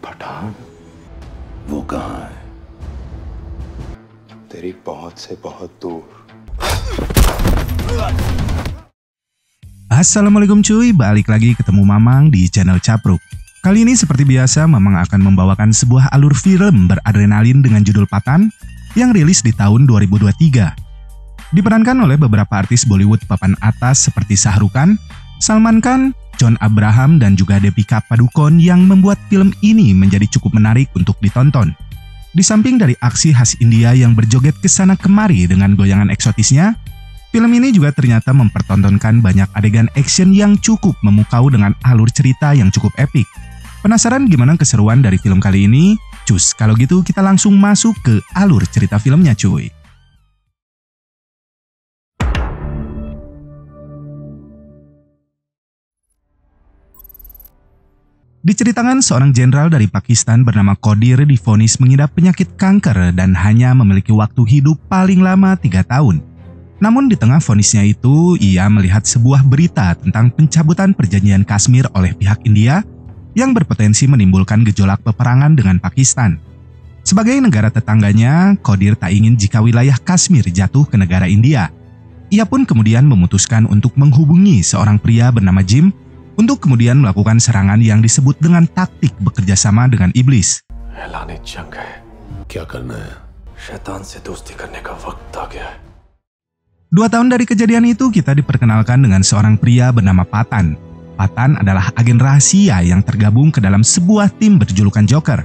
पठान वो कहाँ है? तेरी पहुंच से बहुत दूर. Assalamualaikum cuy, balik lagi ketemu Mamang di channel Capruk. Kali ini seperti biasa Mamang akan membawakan sebuah alur film beradrenalin dengan judul Pathan yang rilis di tahun 2023. Diperankan oleh beberapa artis Bollywood papan atas seperti Shah Rukh Khan, Salman Khan, John Abraham, dan juga Deepika Padukone yang membuat film ini menjadi cukup menarik untuk ditonton. Di samping dari aksi khas India yang berjoget kesana kemari dengan goyangan eksotisnya, film ini juga ternyata mempertontonkan banyak adegan action yang cukup memukau dengan alur cerita yang cukup epik. Penasaran gimana keseruan dari film kali ini? Cus, kalau gitu kita langsung masuk ke alur cerita filmnya cuy. Diceritakan seorang jenderal dari Pakistan bernama Qadir divonis mengidap penyakit kanker dan hanya memiliki waktu hidup paling lama 3 tahun. Namun di tengah vonisnya itu, ia melihat sebuah berita tentang pencabutan perjanjian Kashmir oleh pihak India yang berpotensi menimbulkan gejolak peperangan dengan Pakistan. Sebagai negara tetangganya, Qadir tak ingin jika wilayah Kashmir jatuh ke negara India. Ia pun kemudian memutuskan untuk menghubungi seorang pria bernama Jim untuk kemudian melakukan serangan yang disebut dengan taktik bekerja sama dengan iblis. 2 tahun dari kejadian itu kita diperkenalkan dengan seorang pria bernama Pathan. Pathan adalah agen rahasia yang tergabung ke dalam sebuah tim berjulukan Joker.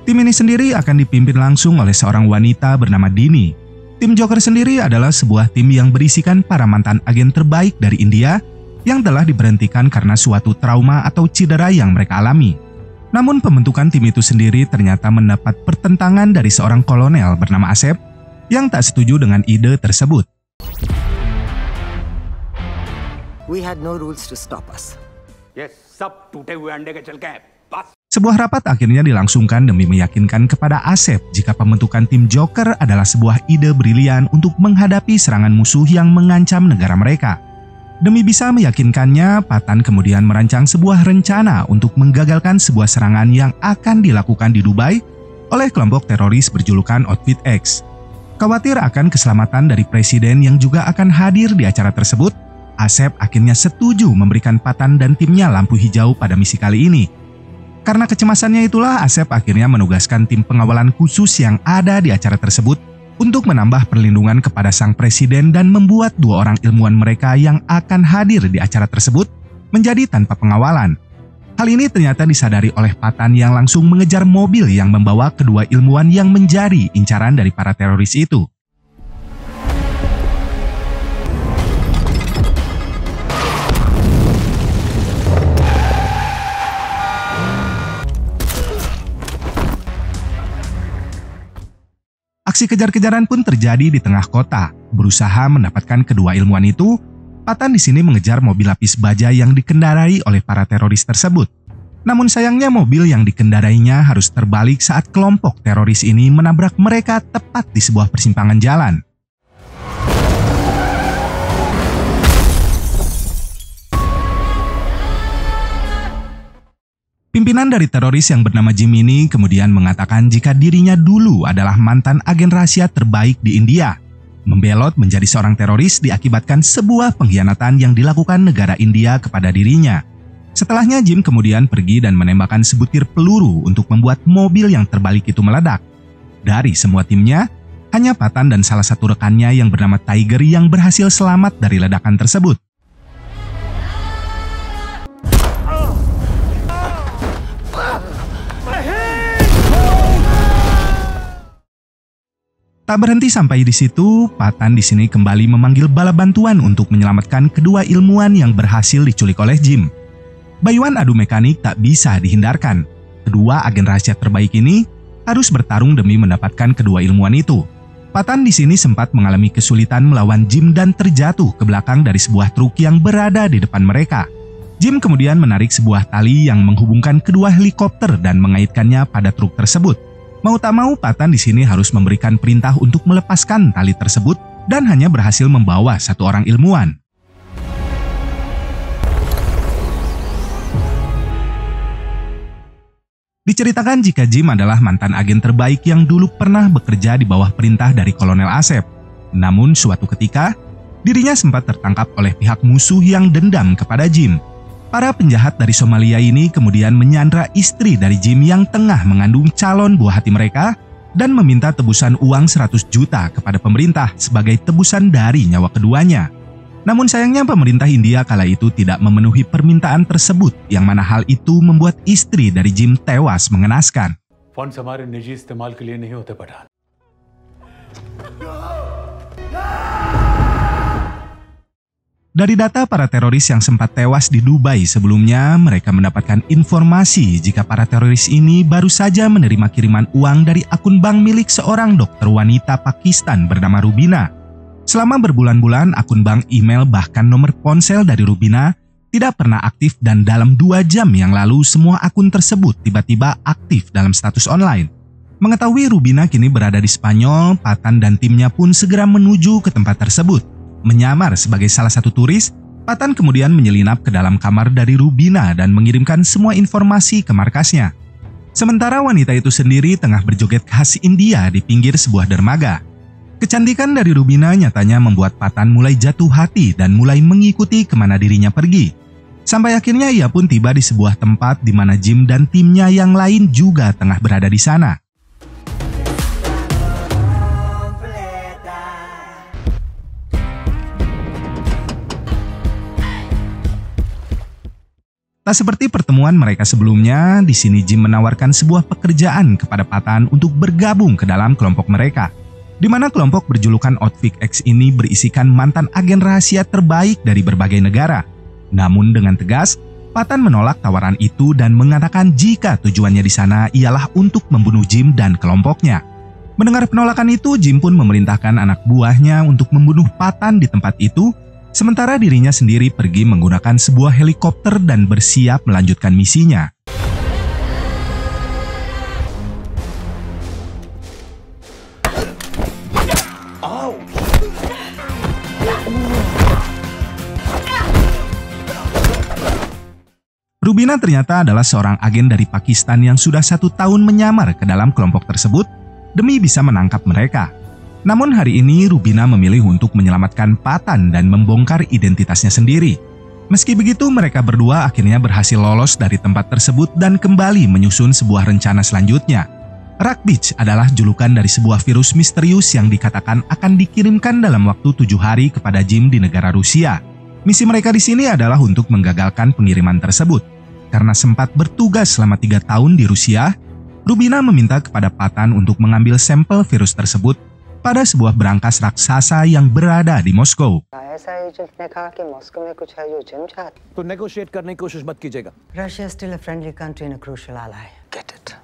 Tim ini sendiri akan dipimpin langsung oleh seorang wanita bernama Dini. Tim Joker sendiri adalah sebuah tim yang berisikan para mantan agen terbaik dari India yang telah diberhentikan karena suatu trauma atau cedera yang mereka alami. Namun pembentukan tim itu sendiri ternyata mendapat pertentangan dari seorang kolonel bernama Asep yang tak setuju dengan ide tersebut. We had no rules to stop us. Yes, sab टूटे हुए अंडे के छिलके हैं. बस. Sebuah rapat akhirnya dilangsungkan demi meyakinkan kepada Asep jika pembentukan tim Joker adalah sebuah ide brilian untuk menghadapi serangan musuh yang mengancam negara mereka. Demi bisa meyakinkannya, Pathan kemudian merancang sebuah rencana untuk menggagalkan sebuah serangan yang akan dilakukan di Dubai oleh kelompok teroris berjulukan Outfit X. Khawatir akan keselamatan dari presiden yang juga akan hadir di acara tersebut, Asep akhirnya setuju memberikan Pathan dan timnya lampu hijau pada misi kali ini. Karena kecemasannya itulah Asep akhirnya menugaskan tim pengawalan khusus yang ada di acara tersebut untuk menambah perlindungan kepada sang presiden dan membuat 2 orang ilmuwan mereka yang akan hadir di acara tersebut menjadi tanpa pengawalan. Hal ini ternyata disadari oleh Pathan yang langsung mengejar mobil yang membawa kedua ilmuwan yang menjadi incaran dari para teroris itu. Aksi kejar-kejaran pun terjadi di tengah kota. Berusaha mendapatkan kedua ilmuwan itu, Pathan di sini mengejar mobil lapis baja yang dikendarai oleh para teroris tersebut. Namun sayangnya mobil yang dikendarainya harus terbalik saat kelompok teroris ini menabrak mereka tepat di sebuah persimpangan jalan. Pimpinan dari teroris yang bernama Jim ini kemudian mengatakan jika dirinya dulu adalah mantan agen rahasia terbaik di India. Membelot menjadi seorang teroris diakibatkan sebuah pengkhianatan yang dilakukan negara India kepada dirinya. Setelahnya Jim kemudian pergi dan menembakkan sebutir peluru untuk membuat mobil yang terbalik itu meledak. Dari semua timnya, hanya Pathan dan salah satu rekannya yang bernama Tiger yang berhasil selamat dari ledakan tersebut. Tak berhenti sampai di situ, Pathan di sini kembali memanggil bala bantuan untuk menyelamatkan kedua ilmuwan yang berhasil diculik oleh Jim. Bayuan adu mekanik tak bisa dihindarkan. Kedua agen rahasia terbaik ini harus bertarung demi mendapatkan kedua ilmuwan itu. Pathan di sini sempat mengalami kesulitan melawan Jim dan terjatuh ke belakang dari sebuah truk yang berada di depan mereka. Jim kemudian menarik sebuah tali yang menghubungkan kedua helikopter dan mengaitkannya pada truk tersebut. Mau tak mau, Pathan di sini harus memberikan perintah untuk melepaskan tali tersebut dan hanya berhasil membawa 1 orang ilmuwan. Diceritakan jika Jim adalah mantan agen terbaik yang dulu pernah bekerja di bawah perintah dari Kolonel Asep. Namun suatu ketika, dirinya sempat tertangkap oleh pihak musuh yang dendam kepada Jim. Para penjahat dari Somalia ini kemudian menyandra istri dari Jim yang tengah mengandung calon buah hati mereka dan meminta tebusan uang 100 juta kepada pemerintah sebagai tebusan dari nyawa keduanya. Namun sayangnya pemerintah India kala itu tidak memenuhi permintaan tersebut, yang mana hal itu membuat istri dari Jim tewas mengenaskan. Funds हमारे निजी इस्तेमाल के लिए नहीं होते Pathan. Dari data para teroris yang sempat tewas di Dubai sebelumnya, mereka mendapatkan informasi jika para teroris ini baru saja menerima kiriman uang dari akun bank milik seorang dokter wanita Pakistan bernama Rubina. Selama berbulan-bulan, akun bank email bahkan nomor ponsel dari Rubina tidak pernah aktif dan dalam 2 jam yang lalu semua akun tersebut tiba-tiba aktif dalam status online. Mengetahui Rubina kini berada di Spanyol, Patan dan timnya pun segera menuju ke tempat tersebut. Menyamar sebagai salah satu turis, Patan kemudian menyelinap ke dalam kamar dari Rubina dan mengirimkan semua informasi ke markasnya. Sementara wanita itu sendiri tengah berjoget khas India di pinggir sebuah dermaga. Kecantikan dari Rubina nyatanya membuat Patan mulai jatuh hati dan mulai mengikuti kemana dirinya pergi. Sampai akhirnya ia pun tiba di sebuah tempat di mana Jim dan timnya yang lain juga tengah berada di sana. Tak seperti pertemuan mereka sebelumnya, di sini Jim menawarkan sebuah pekerjaan kepada Patan untuk bergabung ke dalam kelompok mereka. Di mana kelompok berjulukan Outfit X ini berisikan mantan agen rahasia terbaik dari berbagai negara. Namun dengan tegas, Patan menolak tawaran itu dan mengatakan jika tujuannya di sana ialah untuk membunuh Jim dan kelompoknya. Mendengar penolakan itu, Jim pun memerintahkan anak buahnya untuk membunuh Patan di tempat itu, sementara dirinya sendiri pergi menggunakan sebuah helikopter dan bersiap melanjutkan misinya. Rubina ternyata adalah seorang agen dari Pakistan yang sudah 1 tahun menyamar ke dalam kelompok tersebut demi bisa menangkap mereka. Namun hari ini Rubina memilih untuk menyelamatkan Patan dan membongkar identitasnya sendiri. Meski begitu, mereka berdua akhirnya berhasil lolos dari tempat tersebut dan kembali menyusun sebuah rencana selanjutnya. Ragbich adalah julukan dari sebuah virus misterius yang dikatakan akan dikirimkan dalam waktu 7 hari kepada Jim di negara Rusia. Misi mereka di sini adalah untuk menggagalkan pengiriman tersebut. Karena sempat bertugas selama 3 tahun di Rusia, Rubina meminta kepada Patan untuk mengambil sampel virus tersebut pada sebuah berangkas raksasa yang berada di Moskow. तो negotiate करने की कोशिश मत कीजिएगा। Russia is still a friendly country and a crucial ally. Get it.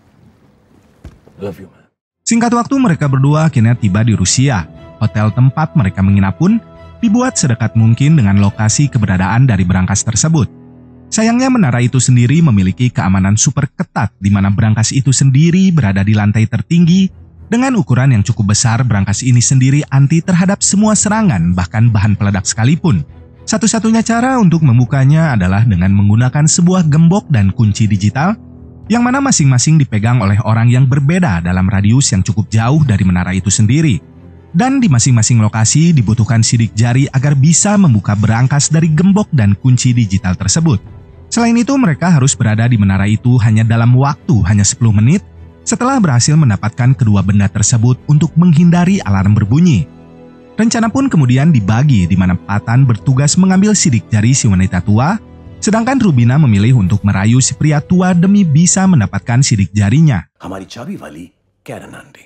Love you, man. Singkat waktu mereka berdua akhirnya tiba di Rusia. Hotel tempat mereka menginap pun dibuat sedekat mungkin dengan lokasi keberadaan dari berangkas tersebut. Sayangnya menara itu sendiri memiliki keamanan super ketat di mana berangkas itu sendiri berada di lantai tertinggi. Dengan ukuran yang cukup besar, berangkas ini sendiri anti terhadap semua serangan, bahkan bahan peledak sekalipun. Satu-satunya cara untuk membukanya adalah dengan menggunakan sebuah gembok dan kunci digital, yang mana masing-masing dipegang oleh orang yang berbeda dalam radius yang cukup jauh dari menara itu sendiri. Dan di masing-masing lokasi dibutuhkan sidik jari agar bisa membuka berangkas dari gembok dan kunci digital tersebut. Selain itu, mereka harus berada di menara itu hanya dalam waktu hanya 10 menit setelah berhasil mendapatkan kedua benda tersebut untuk menghindari alarm berbunyi. Rencana pun kemudian dibagi di mana Patan bertugas mengambil sidik jari si wanita tua, sedangkan Rubina memilih untuk merayu si pria tua demi bisa mendapatkan sidik jarinya. हमारी चाबी वाली Karen aunty.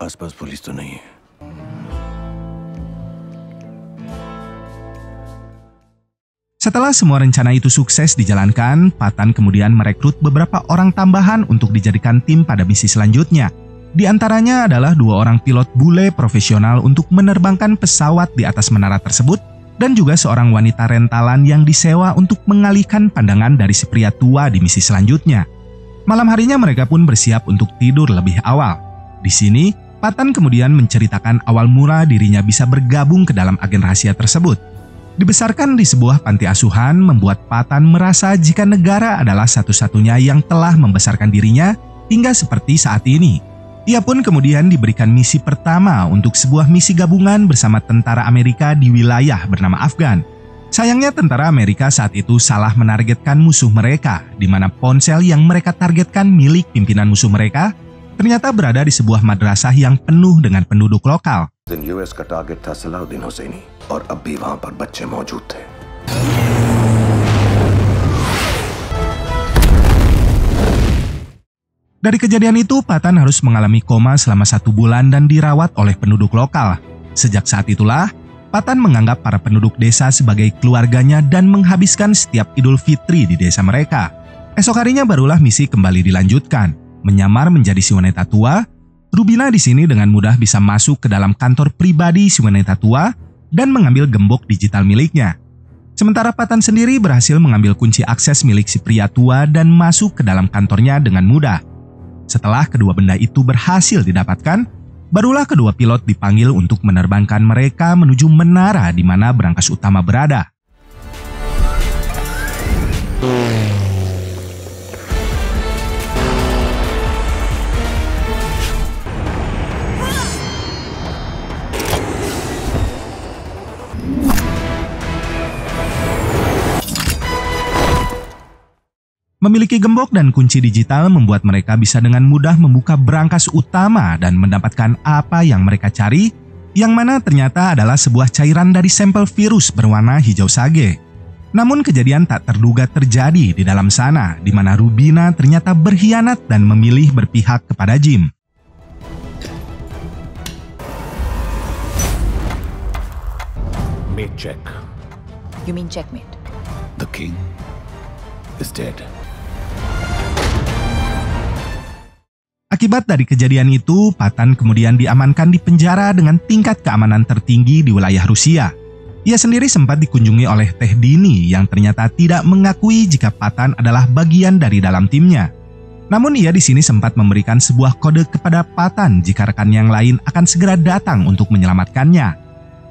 आसपास पुलिस तो नहीं है। Setelah semua rencana itu sukses dijalankan, Patan kemudian merekrut beberapa orang tambahan untuk dijadikan tim pada misi selanjutnya. Di antaranya adalah 2 orang pilot bule profesional untuk menerbangkan pesawat di atas menara tersebut, dan juga seorang wanita rentalan yang disewa untuk mengalihkan pandangan dari si pria tua di misi selanjutnya. Malam harinya mereka pun bersiap untuk tidur lebih awal. Di sini, Patan kemudian menceritakan awal mula dirinya bisa bergabung ke dalam agen rahasia tersebut. Dibesarkan di sebuah panti asuhan membuat Patan merasa jika negara adalah satu-satunya yang telah membesarkan dirinya hingga seperti saat ini. Ia pun kemudian diberikan misi pertama untuk sebuah misi gabungan bersama tentara Amerika di wilayah bernama Afgan. Sayangnya tentara Amerika saat itu salah menargetkan musuh mereka, di mana ponsel yang mereka targetkan milik pimpinan musuh mereka ternyata berada di sebuah madrasah yang penuh dengan penduduk lokal. US का टारगेट था सलाउद्दीन हुसैनी और अब भी वहां पर बच्चे मौजूद थे। Dari kejadian itu, Patan harus mengalami koma selama 1 bulan dan dirawat oleh penduduk lokal. Sejak saat itulah, Patan menganggap para penduduk desa sebagai keluarganya dan menghabiskan setiap Idul Fitri di desa mereka. Esok harinya barulah misi kembali dilanjutkan. Menyamar menjadi si wanita tua, Rubina di sini dengan mudah bisa masuk ke dalam kantor pribadi si wanita tua dan mengambil gembok digital miliknya. Sementara Patan sendiri berhasil mengambil kunci akses milik si pria tua dan masuk ke dalam kantornya dengan mudah. Setelah kedua benda itu berhasil didapatkan, barulah kedua pilot dipanggil untuk menerbangkan mereka menuju menara di mana berangkas utama berada. Memiliki gembok dan kunci digital membuat mereka bisa dengan mudah membuka berangkas utama dan mendapatkan apa yang mereka cari, yang mana ternyata adalah sebuah cairan dari sampel virus berwarna hijau sage. Namun kejadian tak terduga terjadi di dalam sana, di mana Rubina ternyata berkhianat dan memilih berpihak kepada Jim. Mate check. You mean checkmate? The king is dead. Akibat dari kejadian itu, Patan kemudian diamankan di penjara dengan tingkat keamanan tertinggi di wilayah Rusia. Ia sendiri sempat dikunjungi oleh Teh Dini yang ternyata tidak mengakui jika Patan adalah bagian dari dalam timnya. Namun ia di sini sempat memberikan sebuah kode kepada Patan jika rekan yang lain akan segera datang untuk menyelamatkannya.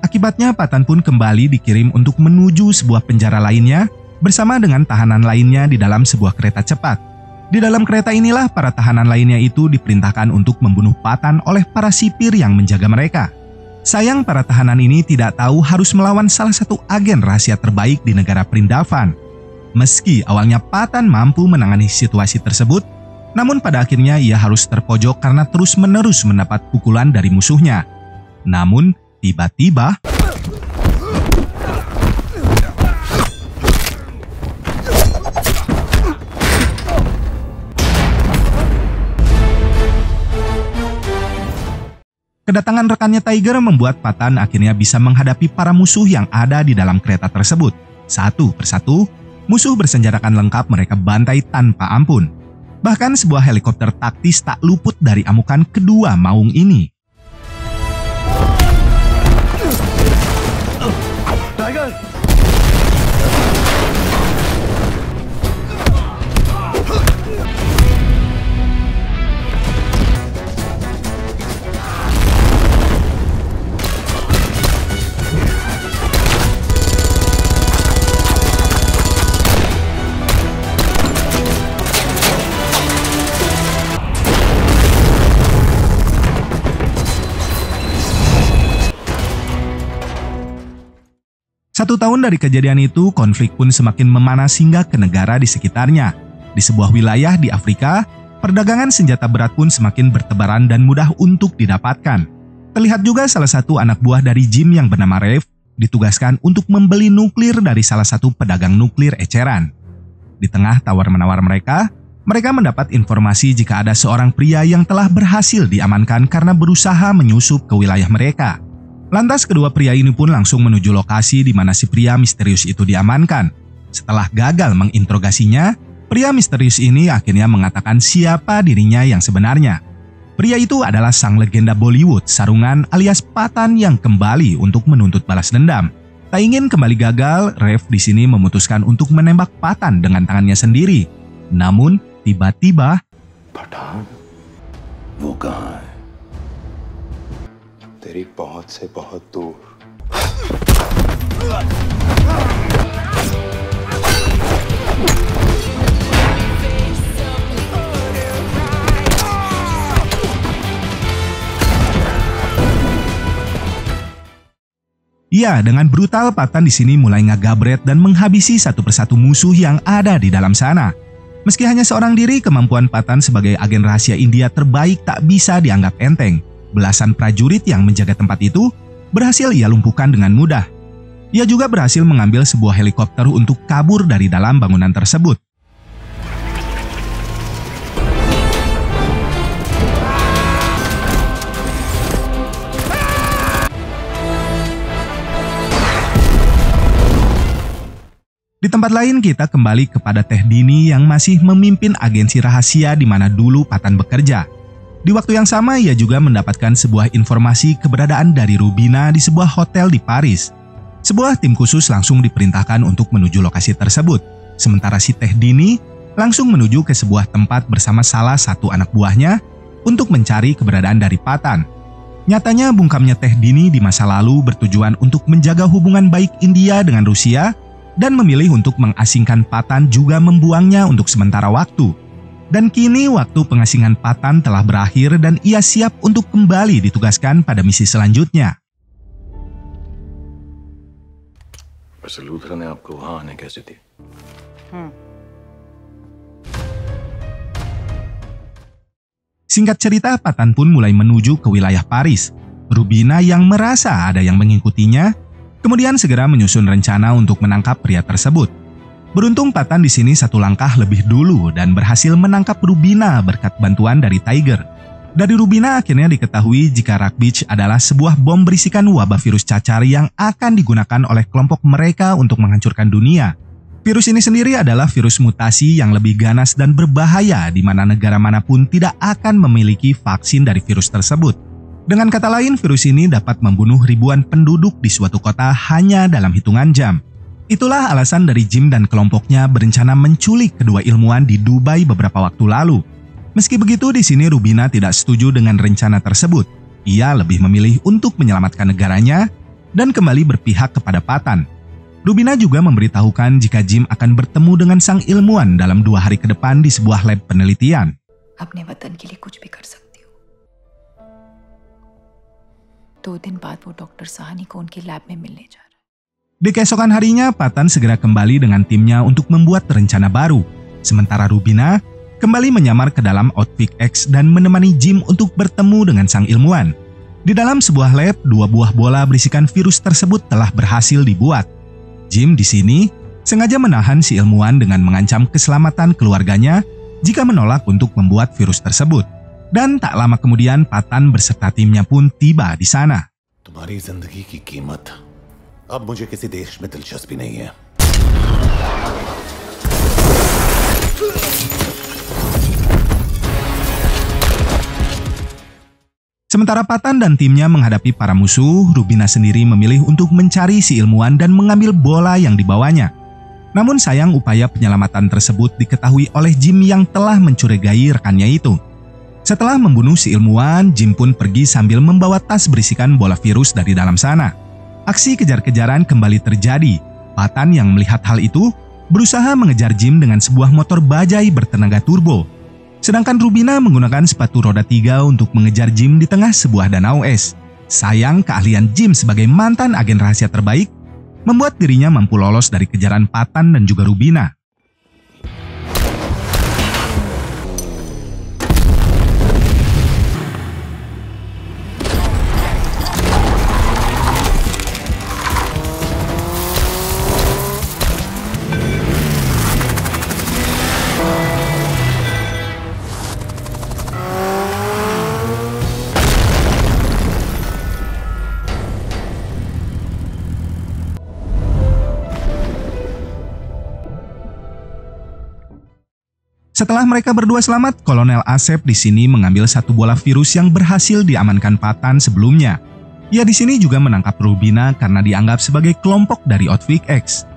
Akibatnya Patan pun kembali dikirim untuk menuju sebuah penjara lainnya bersama dengan tahanan lainnya di dalam sebuah kereta cepat. Di dalam kereta inilah para tahanan lainnya itu diperintahkan untuk membunuh Patan oleh para sipir yang menjaga mereka. Sayang para tahanan ini tidak tahu harus melawan salah satu agen rahasia terbaik di negara Prindavan. Meski awalnya Patan mampu menangani situasi tersebut, namun pada akhirnya ia harus terpojok karena terus-menerus mendapat pukulan dari musuhnya. Namun tiba-tiba kedatangan rekannya Tiger membuat Patan akhirnya bisa menghadapi para musuh yang ada di dalam kereta tersebut. Satu persatu, musuh bersenjatakan lengkap mereka bantai tanpa ampun. Bahkan sebuah helikopter taktis tak luput dari amukan kedua maung ini. Tiger! Satu tahun dari kejadian itu, konflik pun semakin memanas hingga ke negara di sekitarnya. Di sebuah wilayah di Afrika, perdagangan senjata berat pun semakin bertebaran dan mudah untuk didapatkan. Terlihat juga salah satu anak buah dari Jim yang bernama Rev ditugaskan untuk membeli nuklir dari salah satu pedagang nuklir eceran. Di tengah tawar-menawar mereka mendapat informasi jika ada seorang pria yang telah berhasil diamankan karena berusaha menyusup ke wilayah mereka. Lantas kedua pria ini pun langsung menuju lokasi di mana si pria misterius itu diamankan. Setelah gagal menginterogasinya, pria misterius ini akhirnya mengatakan siapa dirinya yang sebenarnya. Pria itu adalah sang legenda Bollywood Sarungan alias Patan yang kembali untuk menuntut balas dendam. Tak ingin kembali gagal, Rev di sini memutuskan untuk menembak Patan dengan tangannya sendiri. Namun tiba-tiba Pathan वो कहाँ है? तेरी पहुंच से बहुत दूर। Ya, dengan brutal Patan di sini mulai ngagabret dan menghabisi satu persatu musuh yang ada di dalam sana. Meski hanya seorang diri, kemampuan Patan sebagai agen rahasia India terbaik tak bisa dianggap enteng. Belasan prajurit yang menjaga tempat itu berhasil ia lumpuhkan dengan mudah. Ia juga berhasil mengambil sebuah helikopter untuk kabur dari dalam bangunan tersebut. Di tempat lain kita kembali kepada Teh Dini yang masih memimpin agensi rahasia di mana dulu Patan bekerja. Di waktu yang sama ia juga mendapatkan sebuah informasi keberadaan dari Rubina di sebuah hotel di Paris. Sebuah tim khusus langsung diperintahkan untuk menuju lokasi tersebut. Sementara si Teh Dini langsung menuju ke sebuah tempat bersama salah satu anak buahnya untuk mencari keberadaan dari Patan. Nyatanya bungkamnya Teh Dini di masa lalu bertujuan untuk menjaga hubungan baik India dengan Rusia dan memilih untuk mengasingkan Patan juga membuangnya untuk sementara waktu. Dan kini waktu pengasingan Patan telah berakhir dan ia siap untuk kembali ditugaskan pada misi selanjutnya. वैसे लूथरा ने आपको वहां आने कैसे दी? Singkat cerita, Patan pun mulai menuju ke wilayah Paris. Rubina yang merasa ada yang mengikutinya kemudian segera menyusun rencana untuk menangkap pria tersebut. Beruntung Patan di sini satu langkah lebih dulu dan berhasil menangkap Rubina berkat bantuan dari Tiger. Dari Rubina akhirnya diketahui jika Rugbeach adalah sebuah bom berisikan wabah virus cacar yang akan digunakan oleh kelompok mereka untuk menghancurkan dunia. Virus ini sendiri adalah virus mutasi yang lebih ganas dan berbahaya di mana negara manapun tidak akan memiliki vaksin dari virus tersebut. Dengan kata lain, virus ini dapat membunuh ribuan penduduk di suatu kota hanya dalam hitungan jam. Itulah alasan dari Jim dan kelompoknya berencana menculik kedua ilmuwan di Dubai beberapa waktu lalu. Meski begitu, di sini Rubina tidak setuju dengan rencana tersebut. Ia lebih memilih untuk menyelamatkan negaranya dan kembali berpihak kepada Patan. Rubina juga memberitahukan jika Jim akan bertemu dengan sang ilmuwan dalam 2 hari ke depan di sebuah lab penelitian. अपने वतन के लिए कुछ भी कर सकती हूँ। 2 दिन बाद वो डॉक्टर साहनी को उनके लैब में मिलने जा रहा है। Di keesokan harinya, Patan segera kembali dengan timnya untuk membuat rencana baru. Sementara Rubina kembali menyamar ke dalam Outfit X dan menemani Jim untuk bertemu dengan sang ilmuwan. Di dalam sebuah lab, 2 buah bola berisikan virus tersebut telah berhasil dibuat. Jim di sini sengaja menahan si ilmuwan dengan mengancam keselamatan keluarganya jika menolak untuk membuat virus tersebut. Dan tak lama kemudian Patan beserta timnya pun tiba di sana. तुम्हारी जिंदगी की कीमत अब मुझे किसी देश में दिलचस्पी नहीं है। Sementara Patan dan timnya menghadapi para musuh, Rubina sendiri memilih untuk mencari si ilmuwan dan mengambil bola yang dibawanya. Namun sayang upaya penyelamatan tersebut diketahui oleh Jim yang telah mencurigai rekannya itu. Setelah membunuh si ilmuwan, Jim pun pergi sambil membawa tas berisikan bola virus dari dalam sana. Aksi kejar-kejaran kembali terjadi. Patan yang melihat hal itu berusaha mengejar Jim dengan sebuah motor bajai bertenaga turbo. Sedangkan Rubina menggunakan sepatu roda 3 untuk mengejar Jim di tengah sebuah danau es. Sayang keahlian Jim sebagai mantan agen rahasia terbaik membuat dirinya mampu lolos dari kejaran Patan dan juga Rubina. Setelah mereka berdua selamat, Kolonel Asep di sini mengambil satu bola virus yang berhasil diamankan Patan sebelumnya. Ia di sini juga menangkap Rubina karena dianggap sebagai kelompok dari Outfit X.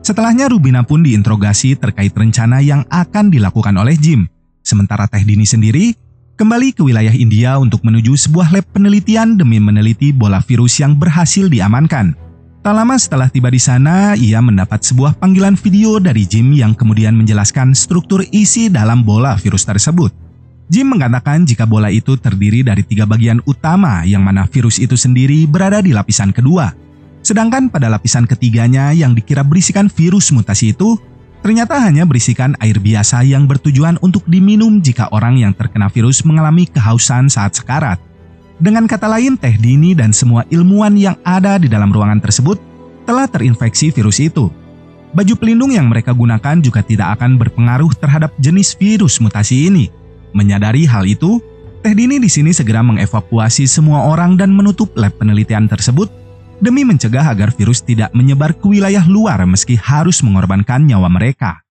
Setelahnya Rubina pun diinterogasi terkait rencana yang akan dilakukan oleh Jim. Sementara Teh Dini sendiri kembali ke wilayah India untuk menuju sebuah lab penelitian demi meneliti bola virus yang berhasil diamankan. Tak lama setelah tiba di sana, ia mendapat sebuah panggilan video dari Jim yang kemudian menjelaskan struktur isi dalam bola virus tersebut. Jim mengatakan jika bola itu terdiri dari 3 bagian utama yang mana virus itu sendiri berada di lapisan kedua. Sedangkan pada lapisan ketiganya yang dikira berisikan virus mutasi itu, ternyata hanya berisikan air biasa yang bertujuan untuk diminum jika orang yang terkena virus mengalami kehausan saat sekarat. Dengan kata lain, Teh Dini dan semua ilmuwan yang ada di dalam ruangan tersebut telah terinfeksi virus itu. Baju pelindung yang mereka gunakan juga tidak akan berpengaruh terhadap jenis virus mutasi ini. Menyadari hal itu, Teh Dini di sini segera mengevakuasi semua orang dan menutup lab penelitian tersebut demi mencegah agar virus tidak menyebar ke wilayah luar meski harus mengorbankan nyawa mereka.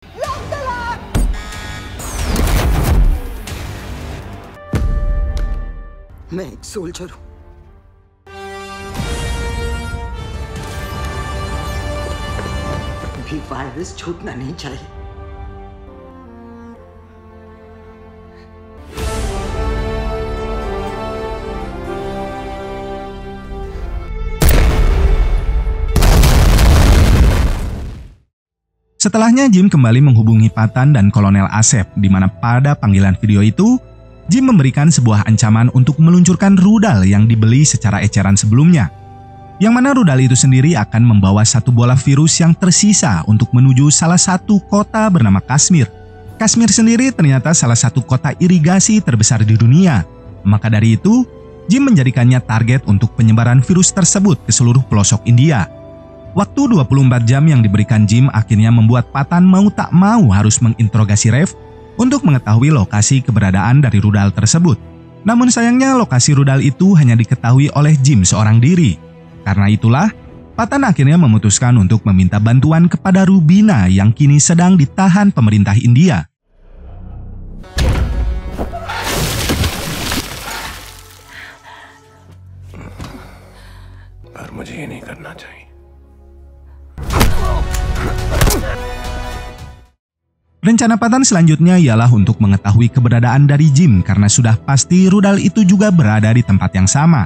मैं एक सोल्जर हूं। भी वायरस छूटना नहीं चाहिए। Setelahnya Jim kembali menghubungi Patan dan Kolonel Asep, di mana pada panggilan video itu, Jim memberikan sebuah ancaman untuk meluncurkan rudal yang dibeli secara eceran sebelumnya. Yang mana rudal itu sendiri akan membawa satu bola virus yang tersisa untuk menuju salah satu kota bernama Kashmir. Kashmir sendiri ternyata salah satu kota irigasi terbesar di dunia. Maka dari itu, Jim menjadikannya target untuk penyebaran virus tersebut ke seluruh pelosok India. Waktu 24 jam yang diberikan Jim akhirnya membuat Patan mau tak mau harus menginterogasi Rev untuk mengetahui lokasi keberadaan dari rudal tersebut. Namun sayangnya lokasi rudal itu hanya diketahui oleh Jim seorang diri. Karena itulah, Patan akhirnya memutuskan untuk meminta bantuan kepada Rubina yang kini sedang ditahan pemerintah India. पर मुझे ये नहीं करना चाहिए। Rencana Patan selanjutnya ialah untuk mengetahui keberadaan dari Jim karena sudah pasti rudal itu juga berada di tempat yang sama.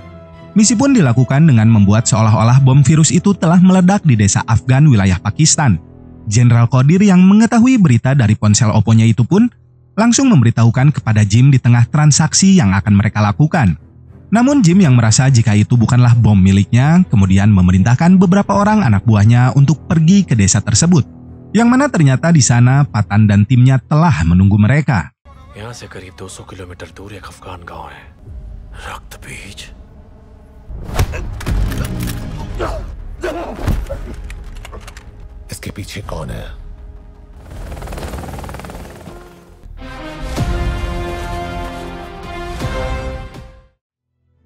Misi pun dilakukan dengan membuat seolah-olah bom virus itu telah meledak di desa Afgan wilayah Pakistan. Jenderal Qadir yang mengetahui berita dari ponsel Opponya itu pun langsung memberitahukan kepada Jim di tengah transaksi yang akan mereka lakukan. Namun Jim yang merasa jika itu bukanlah bom miliknya, kemudian memerintahkan beberapa orang anak buahnya untuk pergi ke desa tersebut. Yang mana ternyata di sana Patan dan timnya telah menunggu mereka. यहाँ से करीब 200 किलोमीटर दूर एक अफगान गांव है, रक्त बीज। इसके पीछे कौन है?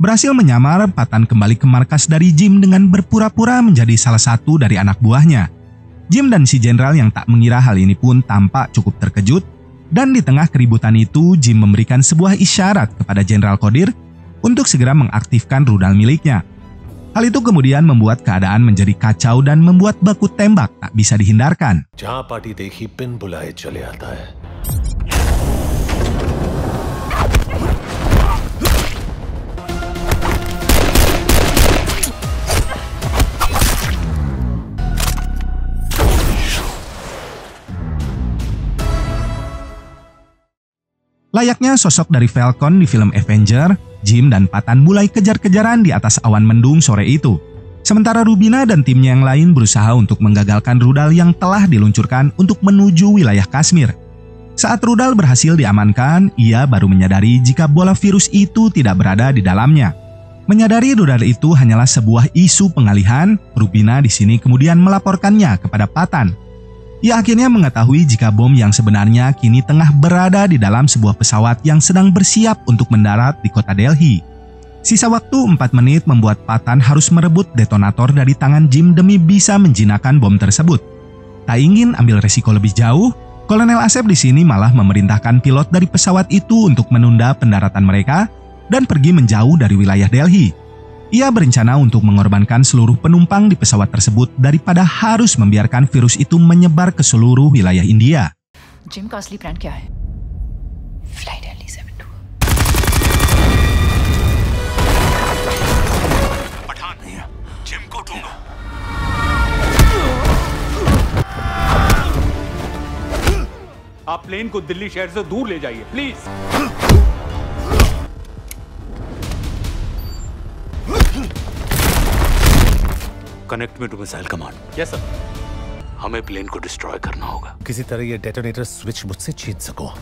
Berhasil menyamar, Patan kembali ke markas dari Jim dengan berpura-pura menjadi salah satu dari anak buahnya. Jim dan si jenderal yang tak mengira hal ini pun tampak cukup terkejut, dan di tengah keributan itu Jim memberikan sebuah isyarat kepada Jenderal Qadir untuk segera mengaktifkan rudal miliknya. Hal itu kemudian membuat keadaan menjadi kacau dan membuat baku tembak tak bisa dihindarkan. जहां पार्टी देखी पिन बुलाए चले आता है। Layaknya sosok dari Falcon di film Avenger, Jim dan Patan mulai kejar-kejaran di atas awan mendung sore itu. Sementara Rubina dan timnya yang lain berusaha untuk menggagalkan rudal yang telah diluncurkan untuk menuju wilayah Kashmir. Saat rudal berhasil diamankan, ia baru menyadari jika bola virus itu tidak berada di dalamnya. Menyadari rudal itu hanyalah sebuah isu pengalihan, Rubina di sini kemudian melaporkannya kepada Patan. Ia akhirnya mengetahui jika bom yang sebenarnya kini tengah berada di dalam sebuah pesawat yang sedang bersiap untuk mendarat di kota Delhi. Sisa waktu 4 menit membuat Patan harus merebut detonator dari tangan Jim demi bisa menjinakkan bom tersebut. Tak ingin ambil resiko lebih jauh, Kolonel Asep di sini malah memerintahkan pilot dari pesawat itu untuk menunda pendaratan mereka dan pergi menjauh dari wilayah Delhi. Ia berencana untuk mengorbankan seluruh penumpang di pesawat tersebut daripada harus membiarkan virus itu menyebar ke seluruh wilayah India. Gym का असली ब्रांड क्या है? फ्लाई दिल्ली 72। प्लेन को दिल्ली शहर से दूर ले जाइए please. Connect me to missile command. Yes sir. हमें प्लेन को डिस्ट्रॉय करना होगा। किसी तरह ये डेटोनेटर स्विच मुझसे छीन सको।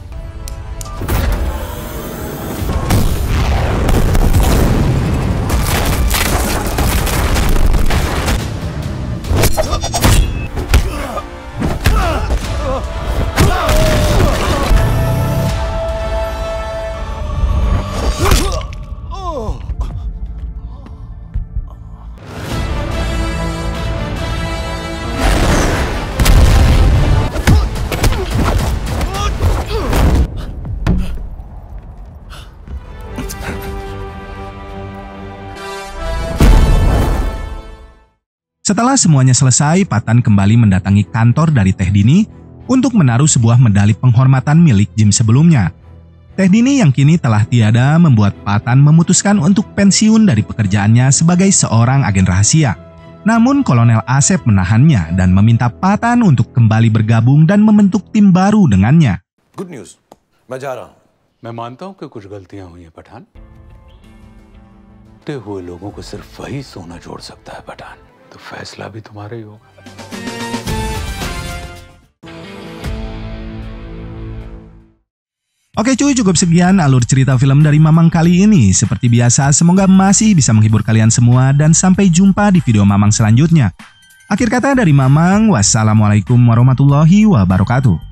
Setelah semuanya selesai, Patan kembali mendatangi kantor dari Teh Dini untuk menaruh sebuah medali penghormatan milik Jim sebelumnya. Teh Dini yang kini telah tiada membuat Patan memutuskan untuk pensiun dari pekerjaannya sebagai seorang agen rahasia. Namun Kolonel Asep menahannya dan meminta Patan untuk kembali bergabung dan membentuk tim baru dengannya. Good news, मैं जा रहा हूं। मैं मानता हूं कि कुछ गलतियां हुई हैं पठान। टूटे हुए लोगों को सिर्फ वही सोना जोड़ सकता है पठान। तो फैसला भी तुम्हारा ही होगा। Oke cuy, cukup sekian alur cerita film dari Mamang kali ini. Seperti biasa, semoga masih bisa menghibur kalian semua dan sampai jumpa di video Mamang selanjutnya. Akhir kata dari Mamang, wassalamualaikum warahmatullahi wabarakatuh.